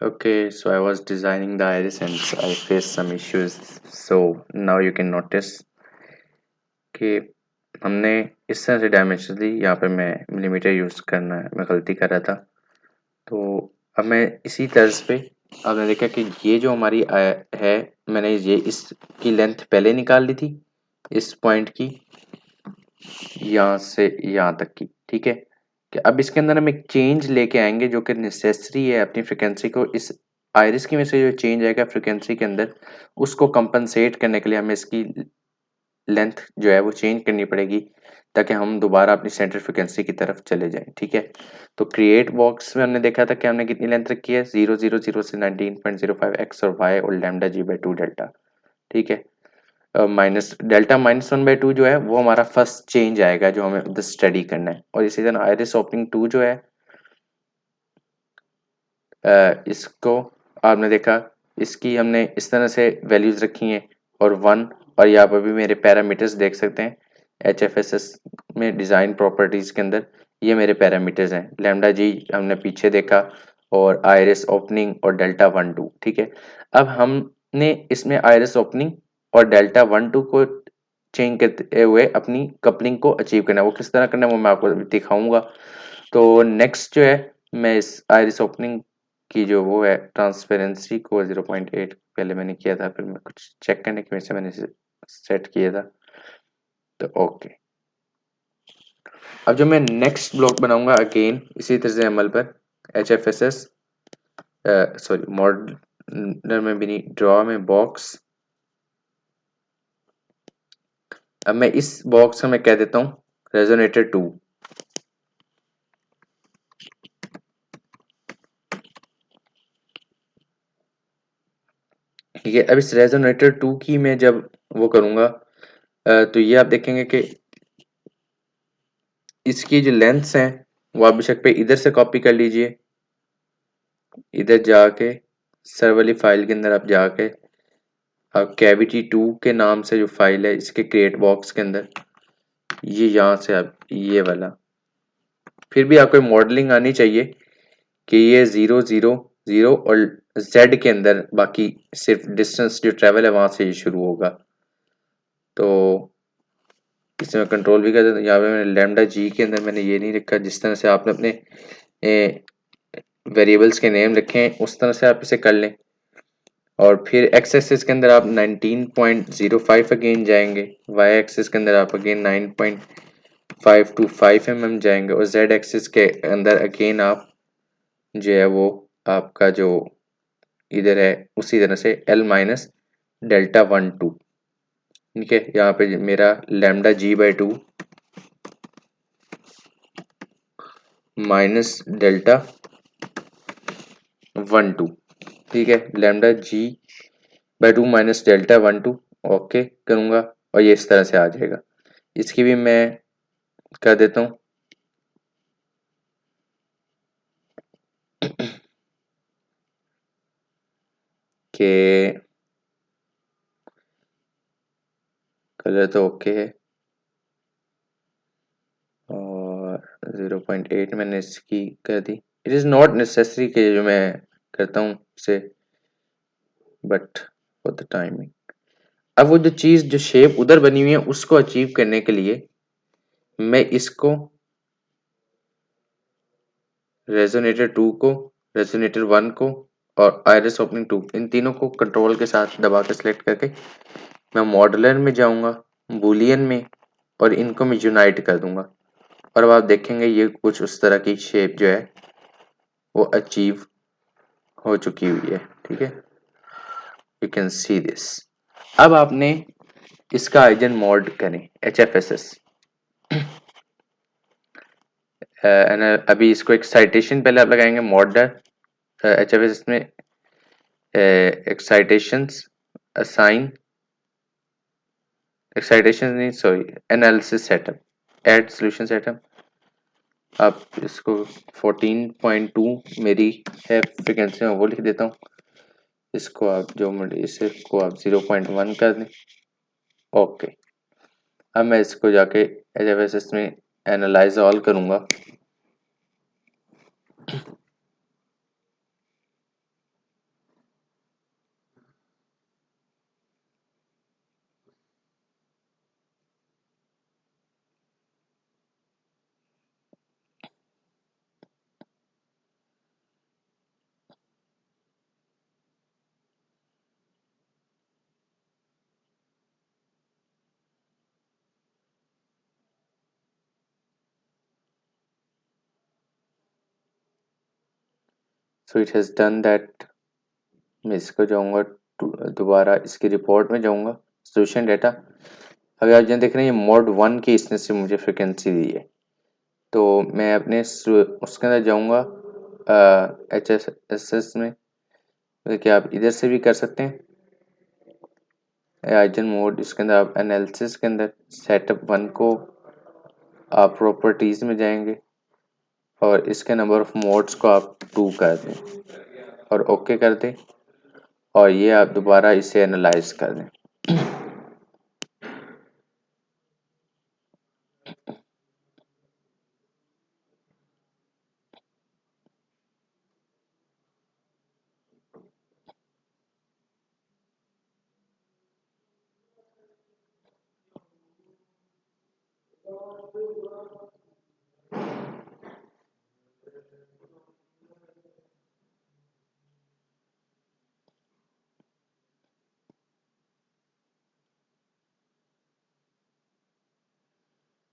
Okay, so I was designing the iris and I faced some issues. So now you can notice कि हमने इस तरह से dimension ली। यहाँ पे मैं मिलीमीटर यूज़ करना है, मैं गलती कर रहा था। तो अब मैं इसी तर्ज पे आपने देखा कि ये जो हमारी है, मैंने ये इसकी लेंथ पहले निकाल ली थी, इस पॉइंट की यहाँ से यहाँ तक की। ठीक है, कि अब इसके अंदर हम एक चेंज लेके आएंगे जो कि नेसेसरी है अपनी फ्रिक्वेंसी को, इस आयरिस की वजह से जो चेंज आएगा फ्रिक्वेंसी के अंदर, उसको कंपनसेट करने के लिए हमें इसकी लेंथ जो है वो चेंज करनी पड़ेगी, ताकि हम दोबारा अपनी सेंटर फ्रिक्वेंसी की तरफ चले जाएं। ठीक है, तो क्रिएट बॉक्स में हमने देखा था कि हमने कितनी लेंथ रखी है, 000 से 19.05 एक्स और वाई और लैम्डा जी बाई 2 डेल्टा। ठीक है, माइनस डेल्टा -1/2 जो है वो हमारा फर्स्ट चेंज आएगा जो हमें उधर स्टडी करना है। और इसी तरह आयरिस ओपनिंग 2 जो है, इसको आपने देखा, इसकी हमने इस तरह से वैल्यूज रखी हैं और 1, और यहाँ पर भी मेरे पैरामीटर्स देख सकते हैं HFSS में डिज़ाइन प्रॉपर्टीज़ के अंदर, ये मेरे पैरामीटर्स हैं। लैम्डा जी हमने पीछे देखा, और आयरिस ओपनिंग और डेल्टा 1 2। ठीक है, अब हमने इसमें आयरिस ओपनिंग और डेल्टा 1 2 को चेंज करते हुए अपनी कपलिंग को अचीव करना है। वो किस तरह करना है वो मैं आपको दिखाऊंगा। तो नेक्स्ट जो है, मैं इस आयरिस ओपनिंग की जो वो है ट्रांसपेरेंसी को 0.8 पहले मैंने किया था, फिर मैं कुछ चेक करने की वजह से मैंने इसे सेट किया था। तो ओके, अब जो मैं नेक्स्ट ब्लॉक बनाऊंगा अगेन इसी तरह से अमल पर, H F S S sorry modeller में भी नहीं, ड्रॉ में बॉक्स। अब मैं इस बॉक्स में कह देता हूँ रेजोनेटर 2। ठीक है, अब इस रेजोनेटर 2 की मैं जब वो करूंगा, तो ये आप देखेंगे कि इसकी जो लेंथ्स हैं वो आप बेशक पे इधर से कॉपी कर लीजिए, इधर जाके सर वाली फाइल के अंदर आप जाके आप कैविटी 2 के नाम से जो फाइल है इसके क्रिएट बॉक्स के अंदर, ये यहाँ से आप ये वाला, फिर भी आपको मॉडलिंग आनी चाहिए कि ये 0 0 0 और जेड के अंदर, बाकी सिर्फ डिस्टेंस जो ट्रेवल है वहां से ये शुरू होगा। तो इसमें कंट्रोल भी कर देता हूँ। यहाँ पे मैंने लैम्डा जी के अंदर मैंने ये नहीं रखा, जिस तरह से आपने अपने वेरिएबल्स के नेम रखे हैं उस तरह से आप इसे कर लें। और फिर एक्स एक्सिस के अंदर आप 19.05 अगेन जाएंगे, वाई एक्सिस के अंदर आप अगेन 9.525 mm जाएंगे, और जेड एक्सिस के अंदर अगेन आप जो है वो आपका जो इधर है उसी तरह से L माइनस डेल्टा 1 2। ठीक है, यहाँ पे मेरा lambda g by 2 minus delta 1 2। ठीक है, lambda g by 2 minus delta 1 2 okay करूँगा, और ये इस तरह से आ जाएगा। इसकी भी मैं कर देता हूँ कि कलर तो ओके है, और 0.8 मैंने इसकी कर दी। इट इज़ नॉट नेसेसरी कि जो मैं करता हूँ इसे, बट फॉर द टाइमिंग। अब वो जो चीज़ जो शेप उधर बनी हुई है उसको अचीव करने के लिए मैं इसको रेजोनेटर 2 को, रेजोनेटर 1 को और आयरिस ओपनिंग 2, इन तीनों को कंट्रोल के साथ दबा के सिलेक्ट करके मैं मॉडलर में जाऊंगा, बुलियन में, और इनको मैं यूनाइट कर दूंगा। और अब आप देखेंगे ये कुछ उस तरह की शेप जो है वो अचीव हो चुकी हुई है। ठीक है, यू कैन सी दिस। अब आपने इसका आइजन मॉड करें HFSS। अभी इसको एक साइटेशन पहले आप लगाएंगे मॉडलर HFSS में, एक्साइटेशंस असाइन, एक्साइटेशन नहीं sorry, analysis setup, add solution setup. आप इसको 14.2 मेरी है फ्रिक्वेंसी में वो लिख देता हूँ। इसको आप जो इसे को आप 0.1 कर दें। ओके, अब मैं इसको जाके HFSS में एनालाइज ऑल करूँगा। So it has done that. मैं इसको जाऊँगा दोबारा इसकी रिपोर्ट में जाऊँगा, सोल्यूशन डाटा। अभी आप जहाँ देख रहे हैं ये मोड 1 की इसने से मुझे फ्रिक्वेंसी दी है। तो मैं अपने उसके अंदर जाऊँगा HSS में, क्या आप इधर से भी कर सकते हैं। आइजन मोड इसके अंदर आप एनालिसिस के अंदर सेटअप 1 को आप प्रॉपर्टीज़ में जाएंगे और इसके नंबर ऑफ मोड्स को आप 2 कर दें और ओके कर दें और ये आप दोबारा इसे एनालाइज कर दें।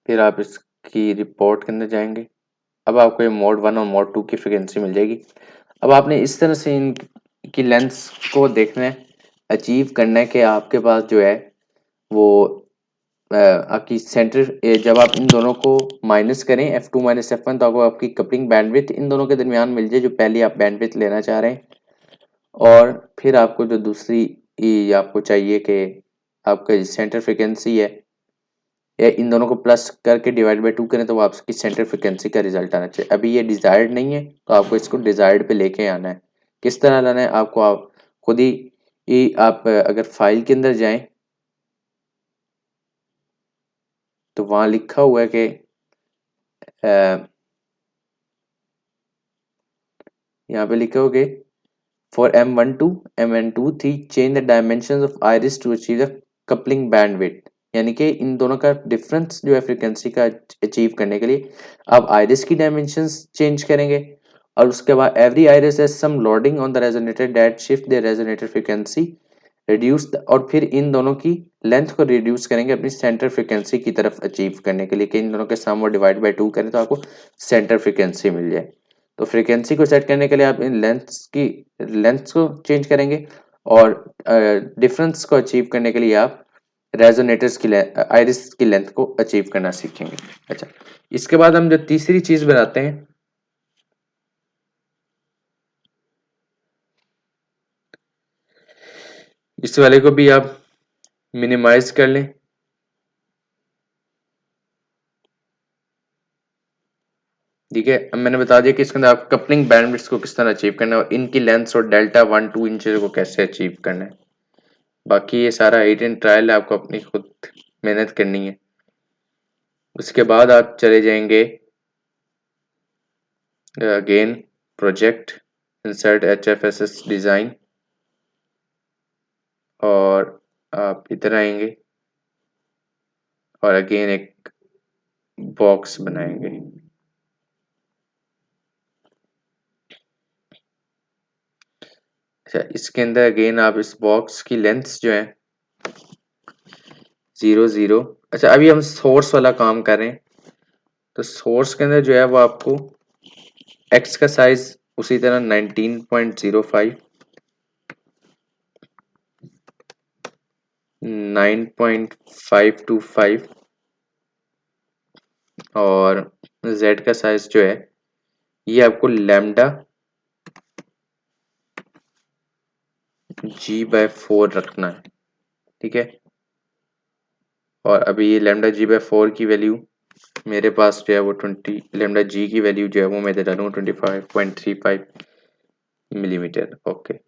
फिर आप इसकी रिपोर्ट के अंदर जाएंगे। अब आपको ये मोड 1 और मोड 2 की फ्रिक्वेंसी मिल जाएगी। अब आपने इस तरह से इनकी लेंथ्स को देखना है, अचीव करना है कि आपके पास जो है वो आपकी सेंटर, जब आप इन दोनों को माइनस करें F2 माइनस F1 तो आपको आपकी कपलिंग बैंडविड्थ इन दोनों के दरमियान मिल जाए जो पहली आप बैंडविड्थ लेना चाह रहे हैं। और फिर आपको जो दूसरी आपको चाहिए कि आपका सेंटर फ्रिक्वेंसी है या इन दोनों को प्लस करके डिवाइड बाई 2 करें तो आपकी सेंटर फ्रिक्वेंसी का रिजल्ट आना चाहिए। अभी ये डिजायर्ड नहीं है तो आपको इसको डिजायर्ड पे लेके आना है। किस तरह लाना है आपको, आप खुद ही आप अगर फाइल के अंदर जाएं तो वहां लिखा हुआ है कि यहाँ पे लिखे होगे for M12 M123 change the dimension of iris to achieve the coupling bandwidth, यानी कि इन दोनों का डिफरेंस जो है फ्रिक्वेंसी का अचीव करने के लिए आप आइरिस की डायमेंशंस चेंज करेंगे और उसके बाद every iris has some loading on the resonator that shift the resonator frequency reduce, और फिर इन दोनों की लेंथ को रिड्यूस करेंगे अपनी सेंटर फ्रीक्वेंसी की तरफ अचीव करने के लिए कि इन दोनों के सम और डिवाइड बाय 2 करें तो आपको सेंटर फ्रीक्वेंसी मिल जाए। तो फ्रीक्वेंसी को सेट करने के लिए आप इन लेंथ्स को चेंज करेंगे और डिफरेंस को अचीव करने के लिए आप रेजोनेटर्स की आइरिस की लेंथ को अचीव करना सीखेंगे। अच्छा, इसके बाद हम जो तीसरी चीज बनाते हैं, इस वाले को भी आप मिनिमाइज कर लें। ठीक है, अब मैंने बता दिया कि इसके अंदर आप कपलिंग बैंडविड्थ को किस तरह अचीव करना है और इनकी लेंथ्स और डेल्टा 1 2 इन चीज़ों को कैसे अचीव करना है। बाकी ये सारा हिट एंड ट्रायल है, आपको अपनी खुद मेहनत करनी है। उसके बाद आप चले जाएंगे again project, insert HFSS design और आप इधर आएंगे और अगेन एक बॉक्स बनाएंगे। अच्छा, इसके अंदर अगेन आप इस बॉक्स की लेंथ्स जो है 0 0। अच्छा, अभी हम सोर्स वाला काम कर रहे हैं तो सोर्स के अंदर जो है वो आपको एक्स का साइज उसी तरह 19.05 9.525 और जेड का साइज जो है ये आपको लैम्डा G/4 रखना है। ठीक है, और अभी ये लैम्डा G/4 की वैल्यू मेरे पास जो है वो 20, लैम्डा जी की वैल्यू जो है वो मैं दे डालूंगा 25.35 मिलीमीटर। ओके,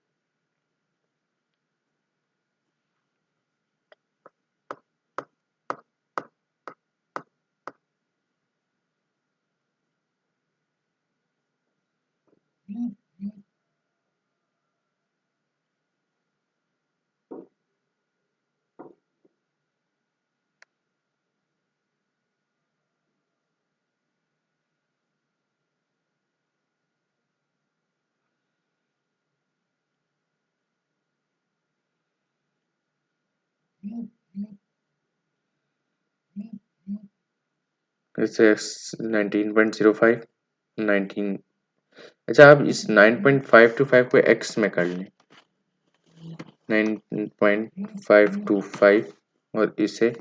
इट्स 19.05 19 अच्छा, आप इस 9.525 को x में कर लें, 9.525 और इसे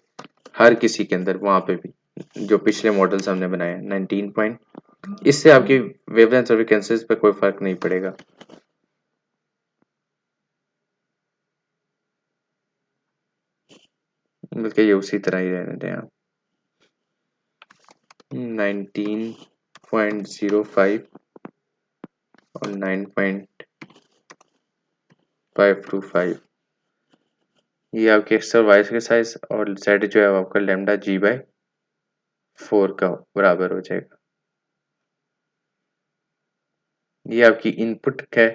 हर किसी के अंदर वहां पे भी जो पिछले मॉडल्स हमने बनाए हैं 19 पॉइंट, इससे आपकी वेवलेंथ और फ्रीक्वेंसीज पे कोई फर्क नहीं पड़ेगा। बल्कि ये उसी तरह ही रहने दें आप। 19.05 और 9.525 ये आपके एक्स और वाई के साइज, और जेड जो है वो आपका लेमडा g/4 का बराबर हो जाएगा। ये आपकी इनपुट है।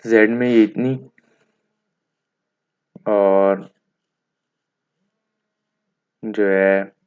जेड में ये इतनी, और जो है